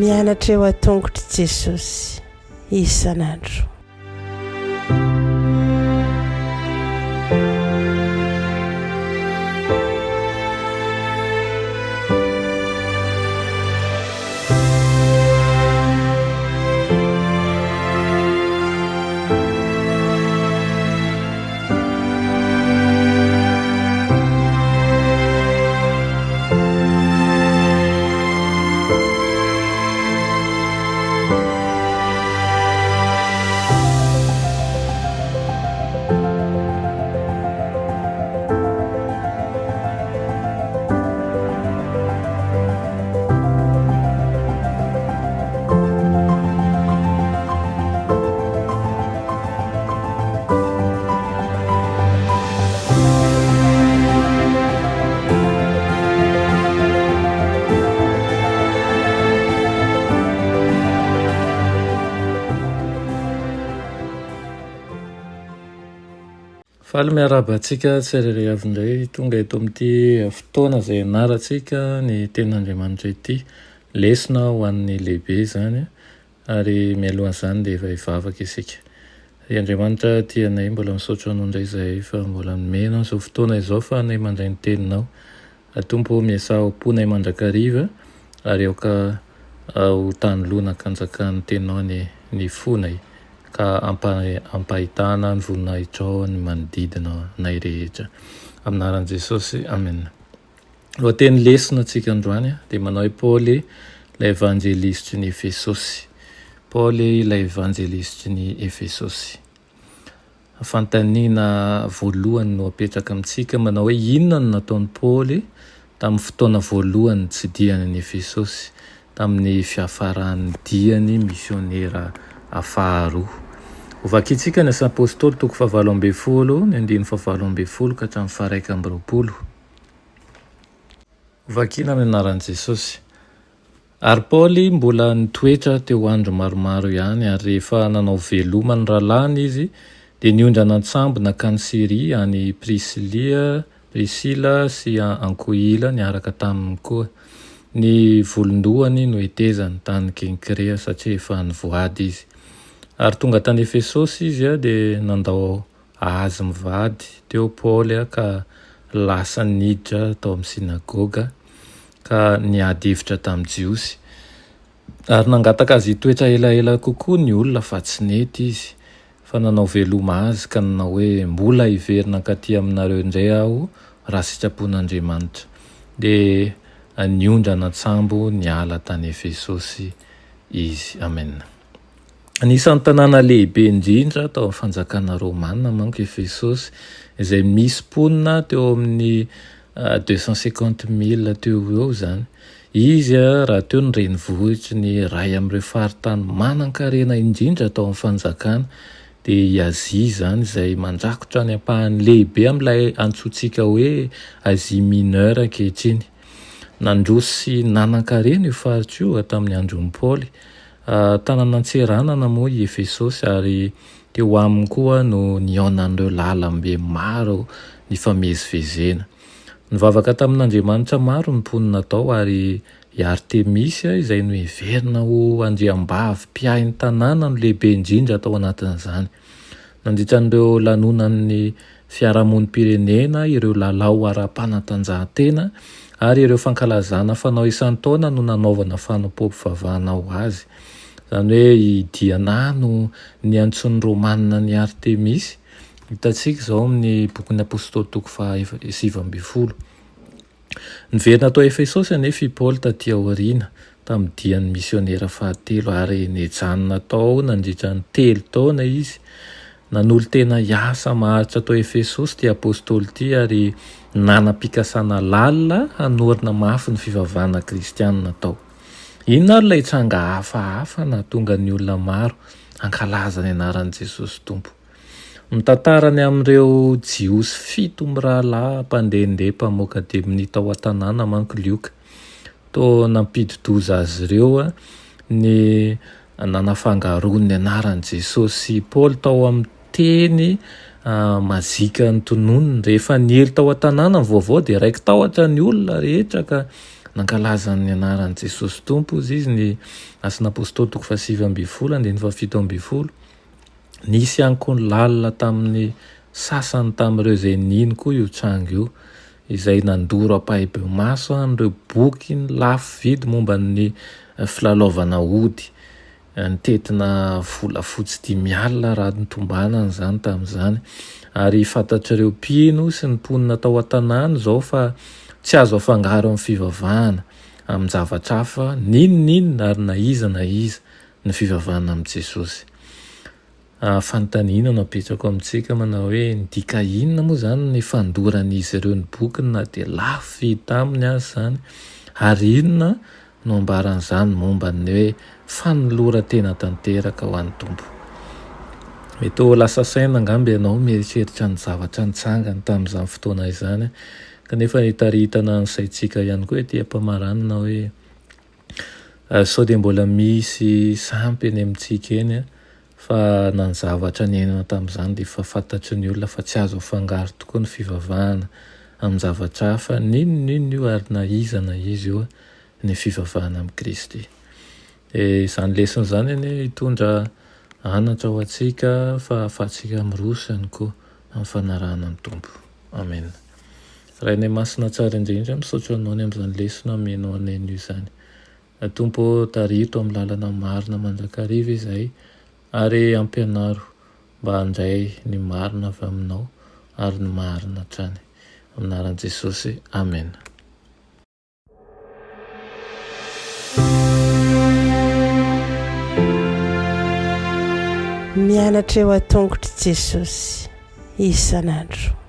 mianatra eo atongotry Jesosy isan'andro. Faly miarabantsika tsirairay avy indray tonga eto amin'ity fotoana izay ianarantsika ny tenin'Andriamanitra ity, lesona ho an'ny lehibe izany ary mialohan'izany dia efa hivavaka isika. Andriamanitra tianay mbola misaotra anao indray izay fa mbola nomena izao fotoana izao fa anay mandray ny teninao. Tompo miasa ho ponay mandrakariva ary aoka ho tanolona kanjakan'ny teninao ny fonay ka ampahitana ny voninahitrao ny manodidina nay rehetra. Aminaran'i Jesosy, amen. Lohateny lesona antsika androany dia manao hoe Paoly ilay evanjelistry ny Efesosy. Paoly ilay evanjelistry ny Efesosy. Fantaniana voalohany no apetraka amintsika manao hoe inona no nataon'i Paoly tamin'ny fotoana voalohany tsy diany ny Efesosy tamin'ny fiafaran'ny diany misionera faharoa. Ovakitsika ny asa apôstôly toko 7:20 ny 7:20 ka hatramin'ny 1:20. Vakina amin'ny anaran'i Jesosy. Ary Paoly mbola nitoetra teo andro maromaro ihany ary rehefa nanao velomany ralany izy dia niondrana an-tsambo nakany Siria any Prisila sy Ankoila niaraka taminy koa. Ny volondohany no hetezany tany Kenkrea satria efa nivoady izy. Ary tonga tany Efesosy izy dia nandao azy mivady teo Paoly ka lasa niditra tao amin'ny sinagoga ka niady hevitra tamin'ny Jiosy. Ary nangataka azy hitoetra elaela kokoa ny olona fa tsy nety izy fa nanao veloma azy ka nanao hoe mbola hiverina katy aminareo indray aho raha sitrapon'Andriamanitra. Dia niondrana an-tsambo niala tany Efesosy izy. Amen. Anisan'ny tanàna lehibe indrindra tao amin'ny fanjakana Rômanina manko Efesosy izay misy mponina teo amin'ny 250,000 teo eo izany. Izy raha teo ny renivohitry ny ray amin'ireo faritany manan-karena indrindra tao amin'ny fanjakana dia i Azia izany izay mandrakotra ny ampahany lehibe amin'ilay antsointsika hoe Azia mineura ankehitriny. Nandrosy nanan-karena io faritra io tamin'ny andron'i Paoly. Tanàna antseranana moa i Efesosy ary teo aminy koa no nionan'ireo lalam-be maro nifamezivezena. Nivavaka tamin'Andriamanitra maro ny mponina tao ary i Artemisia izay no heverina ho andriambavy mpiahy ny tanàna no lehibe indrindra tao anatin'izany. Nandritran'ireo lanonan'ny fiarahamonim-pirenena, ireo lalao ara-panatanjahantena ary ireo fankalazana fanao isan-taona no nanaovana fanapoam-pivavahana ho azy. Izany hoe i Diana no niantson'ny Rômanina ny Artemisy. Hitantsika izao amin'ny bokin'ny apôstôly toko 7:20. Niverina tao Efesosy anefa i Paoly taty aoriana tamin'ny dian'ny misionera fahatelo ary nijanona tao nandritra ny 3 taona izy. Nanolo tena hiasa maharitra tao Efesosy ty apôstôly ty ary nanam-pikasana lalina hanorina mafy ny fivavahana kristianina tao. Inona ary ilay tranga hafahafa na tonga ny olona maro hankalaza ny anaran'i Jesosy Tompo. Mitantarany amin'ireo jiosy 7 mirahalahy mpandehandeha mpamoaka demony tao an-tanàna manko Lioka. Tô nampidi-doza azy ireo ny nanafangaroany anaran'i Jesosy sy Paoly tao amin'ny teny mazika ny tononony rehefa niely tao an-tanàna vaovao dia raiky tahotra ny olona rehetra ka nankalaza ny anaran'i Jesosy tompo izy ny asin'apôstôly 7:20 nisy ihany koa ny lalina tamin'ny sasany tamin'ireo izay niny koa io trango io izay nandoro ampahibe maso an'ireo boky ny lafo vidy momba ny filalaovana ody nitetina volafotsy 10,000 raha nitombanana zany tamin'izany ary fantatr'ireo mpino sy ny mponina tao an-tanàna zao fa tsy azo afangaro amin'ny fivavahana amin'ny zavatra hafa ninonina ary na iza ny fivavahana amin'ny Jesosy. Fanontaniana no apetrako amintsika manao hoe ndika inona moa zany ny fandoran'izy ireo ny boky na dia lafo vidy taminy azy zany ary inona no ambaran'izany momba ny hoe fanolora tena tanteraka ho an'ny tompo. Mety ho lasa saina angamba ianao mieritreritra ny zavatra nitsangany tamin'izany fotoana izany kanefa nitaritana ny saintsika ihany koa ety am-pamaranana hoe sao dia mbola misy sampy eny amintsika eny fa na ny zavatra niainana tamin'izany dia efa fantatry ny olona fa tsy azo afangaro tokoa ny fivavahana amin'ny zavatra hafa ninonino io ary na iza izy io ny fivavahana amin'ny Kristy. Izany lesona zany anie hitondra anatra ho antsika fa ahafahantsika miroso ihany koa amin'ny fanarahana ny tompo. Amen. Raha ny masina tsara indrindra misaotra anao ny amin'izany lesona menao anenio izany. Tompo tarito amin'ny lalana marina mandrakariva izay ary ampianaro mba handray ny marina avy aminao ary ny marina hatrany. Amin'ny anaran'i Jesosy. Amen. Mianatra eo an-tongotr'i Jesosy isan'andro.